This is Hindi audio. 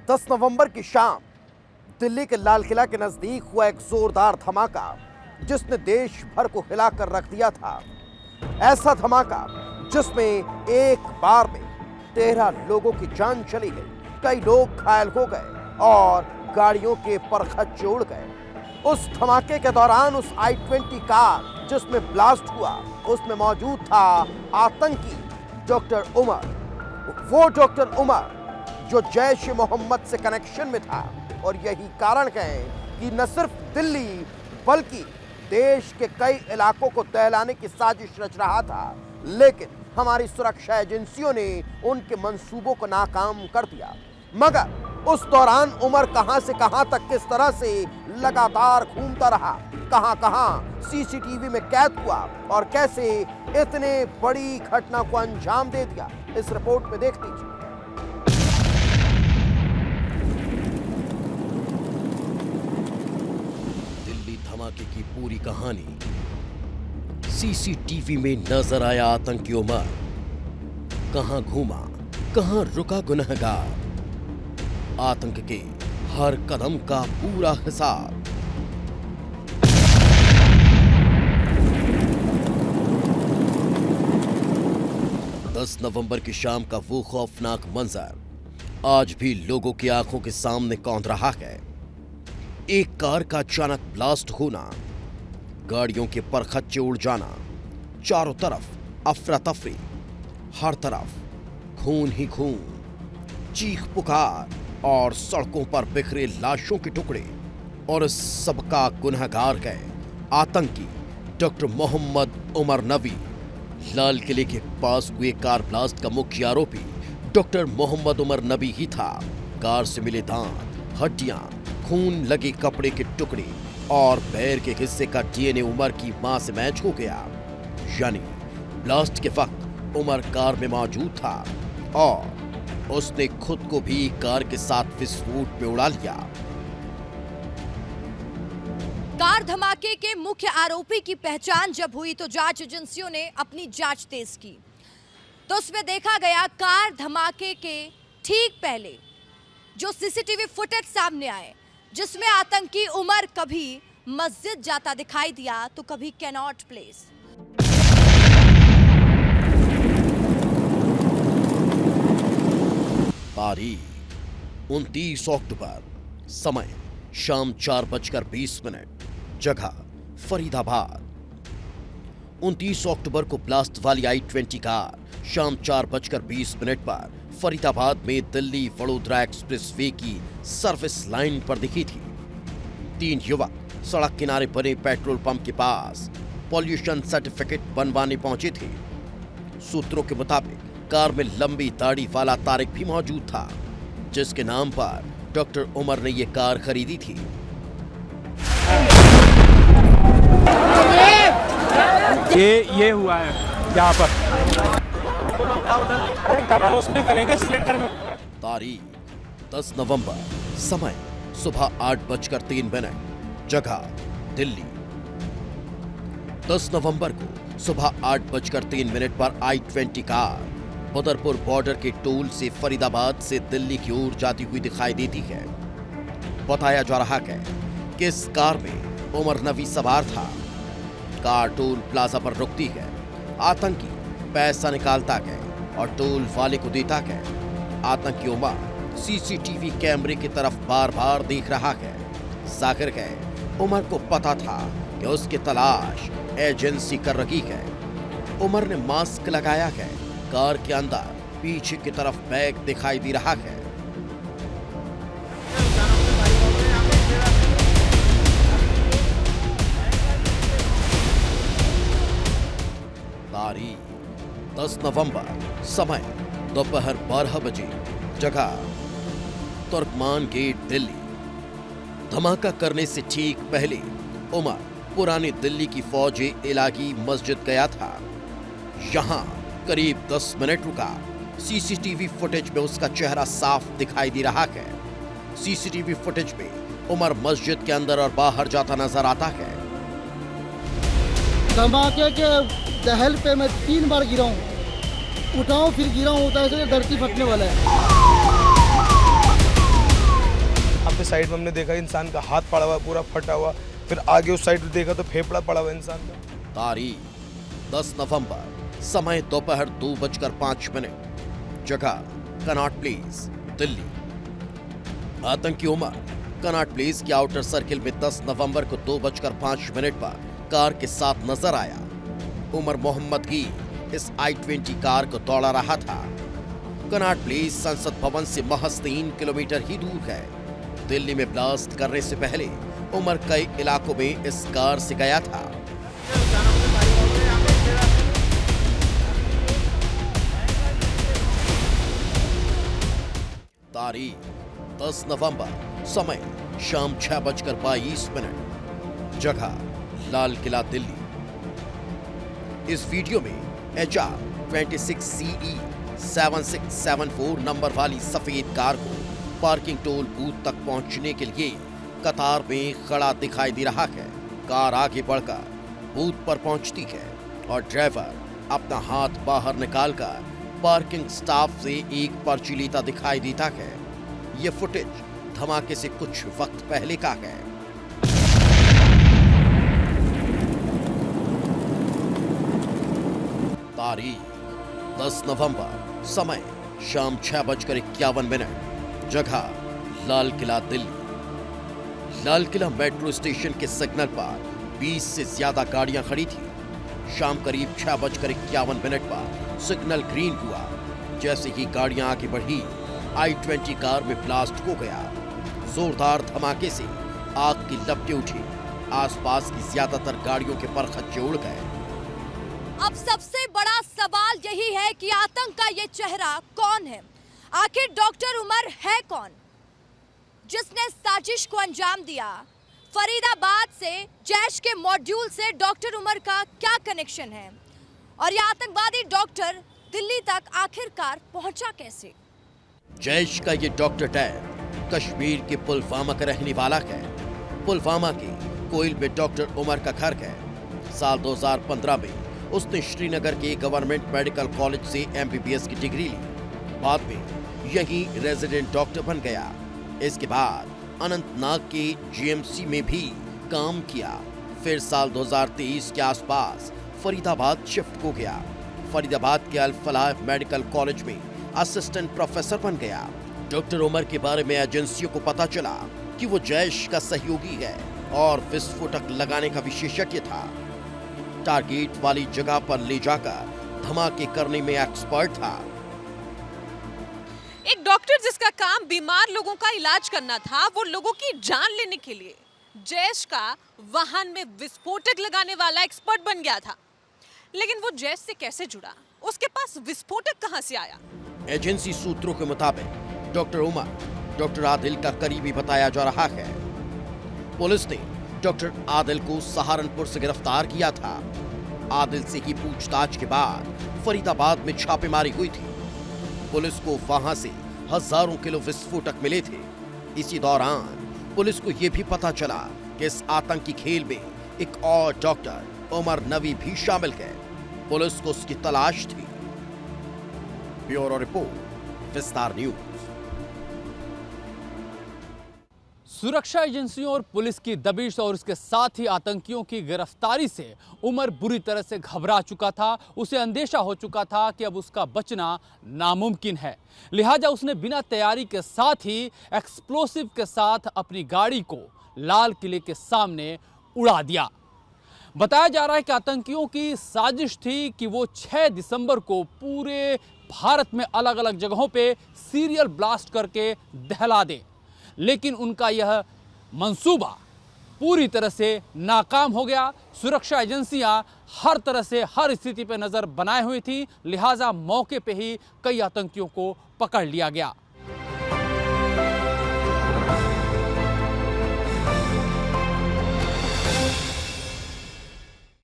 10 नवंबर की शाम दिल्ली के लाल किला के नजदीक हुआ एक जोरदार धमाका जिसने देश भर को हिलाकर रख दिया था। ऐसा धमाका जिसमें एक बार में 13 लोगों की जान चली गई, कई लोग घायल हो गए और गाड़ियों के परखच्चे उड़ गए। उस धमाके के दौरान उस I-20 कार जिसमें ब्लास्ट हुआ, उसमें मौजूद था आतंकी डॉक्टर उमर। वो डॉक्टर उमर जो जैश ए मोहम्मद से कनेक्शन में था और यही कारण है कि न सिर्फ दिल्ली बल्कि देश के कई इलाकों को दहलाने की साजिश रच रहा था, लेकिन हमारी सुरक्षा एजेंसियों ने उनके मंसूबों को नाकाम कर दिया। मगर उस दौरान उमर कहां से कहां तक किस तरह से लगातार घूमता रहा, कहां सीसीटीवी में कैद हुआ और कैसे इतने बड़ी घटना को अंजाम दे दिया, इस रिपोर्ट में देख लीजिए। दिल्ली धमाके की पूरी कहानी। सीसीटीवी में नजर आया आतंकी उमर, कहां घूमा, कहां रुका गुनहगार, आतंक के हर कदम का पूरा हिसाब। दस नवंबर की शाम का वो खौफनाक मंजर आज भी लोगों की आंखों के सामने कौंध रहा है। एक कार का अचानक ब्लास्ट होना, गाड़ियों के परखच्चे उड़ जाना, चारों तरफ अफरा तफरी, हर तरफ खून ही खून, चीख पुकार और सड़कों पर बिखरे लाशों के टुकड़े। और इस सबका गुनहगार है आतंकी डॉक्टर मोहम्मद उमर नबी। लाल किले के पास हुए कार ब्लास्ट का मुख्य आरोपी डॉक्टर मोहम्मद उमर नबी ही था। कार से मिले दांत, हड्डियां, खून लगे कपड़े के टुकड़े और पैर के हिस्से का डीएनए उमर की मां से मैच हो गया। यानी ब्लास्ट के वक्त उमर कार में मौजूद था और उसने खुद को भी कार के साथ विस्फोट में उड़ा लिया। कार धमाके के मुख्य आरोपी की पहचान जब हुई तो जांच एजेंसियों ने अपनी जांच तेज की, तो उसमें देखा गया कार धमाके के ठीक पहले जो सीसीटीवी फुटेज सामने आए, जिसमें आतंकी उमर कभी मस्जिद जाता दिखाई दिया तो कभी कैनॉट प्लेस। तारीख 29 अक्टूबर, समय शाम 4:20, जगह फरीदाबाद। 29 अक्टूबर को ब्लास्ट वाली I-20 कार शाम 4:20 पर फरीदाबाद में दिल्ली वडोदरा एक्सप्रेस वे की सर्विस लाइन पर दिखी थी। 3 युवक सड़क किनारे बने पेट्रोल पंप के पास पॉल्यूशन सर्टिफिकेट बनवाने पहुंचे थे। सूत्रों के मुताबिक कार में लंबी दाढ़ी वाला तारिक भी मौजूद था, जिसके नाम पर डॉक्टर उमर ने यह कार खरीदी थी। ये हुआ है यहाँ पर। तारीख 10 नवंबर, समय सुबह 8:03, जगह दिल्ली। 10 नवंबर को सुबह 8:03 पर I-20 कार बदरपुर बॉर्डर के टोल से फरीदाबाद से दिल्ली की ओर जाती हुई दिखाई देती है। बताया जा रहा है कि इस कार में उमर नबी सवार था। कार टोल प्लाजा पर रुकती है। आतंकी पैसा निकालता है और टोल वाले को देता है। आतंकी उमर सीसीटीवी कैमरे की तरफ बार बार देख रहा है। जाहिर है उमर को पता था कि उसकी तलाश एजेंसी कर रही है। उमर ने मास्क लगाया है। कार के अंदर पीछे की तरफ बैग दिखाई दे रहा है। तारीख 10 नवंबर, समय दोपहर 12 बजे, जगह तुर्कमान गेट दिल्ली। धमाका करने से ठीक पहले उमर पुरानी दिल्ली की फौजी इलाकी मस्जिद गया था। यहां करीब 10 मिनट रुका। सीसीटीवी फुटेज में उसका चेहरा साफ दिखाई दे रहा है। सीसीटीवी फुटेज में उमर मस्जिद के अंदर और बाहर जाता नजर आता है। धमाके के दहल पे मैं 3 बार गिरा हूँ, उठाऊं फिर गिरा हूँ, होता है धरती फटने वाला है। साइड में हमने देखा इंसान का हाथ पड़ा हुआ, पूरा फटा हुआ। फिर आगे उस साइड देखा तो फेफड़ा पड़ा हुआ इंसान का। तारीख 10 नवंबर, समय दोपहर 2:05, जगह कनॉट प्लेस, दिल्ली। आतंकी उमर कनॉट प्लेस के आउटर सर्किल में 10 नवंबर को 2:05 पर कार के साथ नजर आया। उमर मोहम्मद की इस i20 कार को दौड़ा रहा था। कनॉट प्लेस संसद भवन से महज 3 किलोमीटर ही दूर है। दिल्ली में ब्लास्ट करने से पहले उमर कई इलाकों में इस कार से गया था। तारीख 10 नवंबर, समय शाम 6:22, जगह लाल किला, दिल्ली। इस वीडियो में HR 26CE 7674 नंबर वाली सफेद कार को पार्किंग टोल बूथ तक पहुंचने के लिए कतार में खड़ा दिखाई दे रहा है। कार आगे बढ़कर बूथ पर पहुंचती है और ड्राइवर अपना हाथ बाहर निकालकर पार्किंग स्टाफ से एक पर्ची लेता दिखाई देता है। ये फुटेज धमाके से कुछ वक्त पहले का है। तारीख 10 नवंबर, समय शाम 6:51, जगह लाल किला, दिल्ली। लाल किला मेट्रो स्टेशन के सिग्नल पर 20 से ज्यादा गाड़ियां खड़ी थी। शाम करीब 6:51 पर सिग्नल ग्रीन हुआ। जैसे ही गाड़ियां आगे बढ़ी, i20 कार में ब्लास्ट हो गया। जोरदार धमाके से आग की लपटें उठी। आसपास की ज्यादातर गाड़ियों के परखच्चे उड़ गए। अब सबसे बड़ा सवाल यही है कि आतंक का ये चेहरा कौन है? आखिर डॉक्टर उमर है कौन, जिसने साजिश को अंजाम दिया? फरीदाबाद से जैश के मॉड्यूल से डॉक्टर उमर का क्या कनेक्शन है? और ये आतंकवादी डॉक्टर दिल्ली तक आखिरकार पहुंचा कैसे? जैश का ये डॉक्टर टैब कश्मीर के पुलवामा का रहने वाला है। पुलवामा के कोइल में डॉक्टर उमर का घर है। साल 2015 में उसने श्रीनगर के गवर्नमेंट मेडिकल कॉलेज से MBBS की डिग्री ली। बाद में यहीं रेजिडेंट डॉक्टर बन गया। इसके बाद अनंतनाग के GMC में भी काम किया। फिर साल 2023 के आसपास फरीदाबाद शिफ्ट हो गया। फरीदाबाद के अल फलाह मेडिकल कॉलेज में असिस्टेंट प्रोफेसर बन गया। डॉक्टर उमर के बारे में एजेंसियों को पता चला कि वो जैश का सहयोगी है और विस्फोटक लगाने का विशेषज्ञ था। टारगेट वाली जगह पर ले जाकर धमाके करने में एक्सपर्ट था। एक डॉक्टर जिसका काम बीमार लोगों का इलाज करना था, वो लोगों की जान लेने के लिए जैश का वाहन में विस्फोटक लगाने वाला एक्सपर्ट बन गया था। लेकिन वो जैश से कैसे जुड़ा? उसके पास विस्फोटक कहां से आया? एजेंसी सूत्रों के मुताबिक डॉक्टर उमर डॉक्टर आदिल का करीबी बताया जा रहा है। पुलिस ने डॉक्टर आदिल को सहारनपुर से गिरफ्तार किया था। आदिल से ही पूछताछ के बाद फरीदाबाद में छापेमारी हुई थी। पुलिस को वहां से हजारों किलो विस्फोटक मिले थे। इसी दौरान पुलिस को यह भी पता चला कि इस आतंकी खेल में एक और डॉक्टर उमर नवी भी शामिल है। पुलिस को उसकी तलाश थी। ब्यूरो रिपोर्ट, विस्तार न्यूज। सुरक्षा एजेंसियों और पुलिस की दबिश और इसके साथ ही आतंकियों की गिरफ्तारी से उमर बुरी तरह से घबरा चुका था। उसे अंदेशा हो चुका था कि अब उसका बचना नामुमकिन है। लिहाजा उसने बिना तैयारी के साथ ही एक्सप्लोसिव के साथ अपनी गाड़ी को लाल किले के सामने उड़ा दिया। बताया जा रहा है कि आतंकियों की साजिश थी कि वो 6 दिसंबर को पूरे भारत में अलग अलग जगहों पे सीरियल ब्लास्ट करके दहला दे। लेकिन उनका यह मंसूबा पूरी तरह से नाकाम हो गया। सुरक्षा एजेंसियां हर तरह से हर स्थिति पर नजर बनाए हुई थी। लिहाजा मौके पे ही कई आतंकियों को पकड़ लिया गया।